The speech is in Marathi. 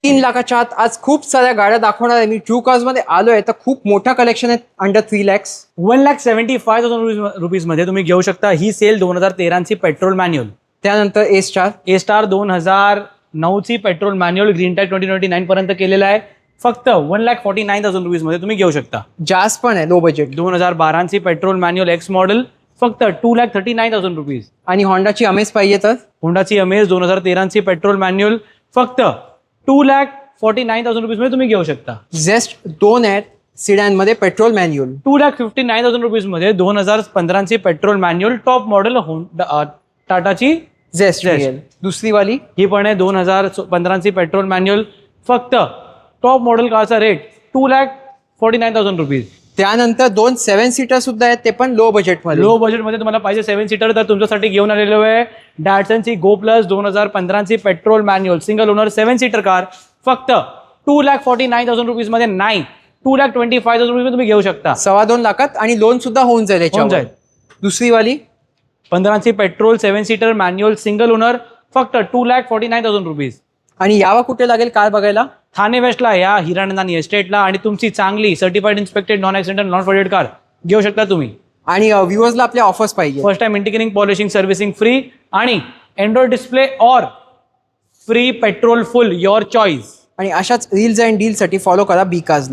3 लाखाच्या आत आज खूप साऱ्या गाड्या दाखवणार आहे मी. ट्रू कार्स मध्ये आलोय तर खूप मोठा कलेक्शन आहे अंडर 3 lakhs. 1,75,000 रुपीज मध्ये तुम्ही घेऊ शकता ही सेल 2013 ची पेट्रोल मॅन्युअल. त्यानंतर ए स्टार 2009 ची पेट्रोल मॅन्युअल ग्रीन टॅग 2029 पर्यंत केलेला आहे. फक्त 1,49,000 रुपीज मध्ये तुम्ही घेऊ शकता. जास पण आहे लो बजेट. 2012 ची पेट्रोल मॅन्युअल एक्स मॉडेल फक्त 2,39,000 रुपीज. आणि होंडाची अमेज पाहिजे तर होंडाची अमेज 2013 ची पेट्रोल मॅन्युअल फक्त 2,49,000 रुपीज मध्ये तुम्ही घेऊ शकता. झेस्ट 2 आहेत सिडॅन मध्ये पेट्रोल मॅन्युअल. 2,59,000 रुपीज मध्ये 2015 ची पेट्रोल मॅन्युअल टॉप मॉडेल टाटाची झेस्ट दुसरी वाली ही पण आहे 2015 ची पेट्रोल मॅन्युअल. फक्त टॉप मॉडेल कारचा रेट 2,49,000 रुपीज. त्यानंतर 2 7 सीटर सुद्धा आहेत ते पण लो बजेट मध्ये. लो बजेट मध्ये तुम्हाला पाहिजे 7 सीटर तर तुमच्यासाठी घेऊन आलेलो आहे डॅटसनची गो प्लस 2015 ची petrol manual single owner 7 seater car फक्त 2,49,000 रुपीज मध्ये नाही 2,25,000 रुपीज तुम्ही घेऊ शकता. 2.25 लाखात आणि लोन सुद्धा होऊन जाईल याच्यावर. दुसरी वाली 15 ची petrol 7 seater manual single owner फक्त 2,49,000 रुपीज. आणि यावा कुठे लागेल कार बघायला? ठाणे वेस्टला या हिरानंदानी एस्टेटला आणि तुमची चांगली certified inspected non accidental non flooded car घेऊ शकता तुम्ही. आणि व्ह्युअर्सला आपल्या ऑफर्स पाहिजे. First time integrating polishing servicing free आणि एंड्रॉइड डिस्प्ले और free petrol full your choice. आणि अशाच रील्स अँड डीलसाठी फॉलो करा बीकाजला.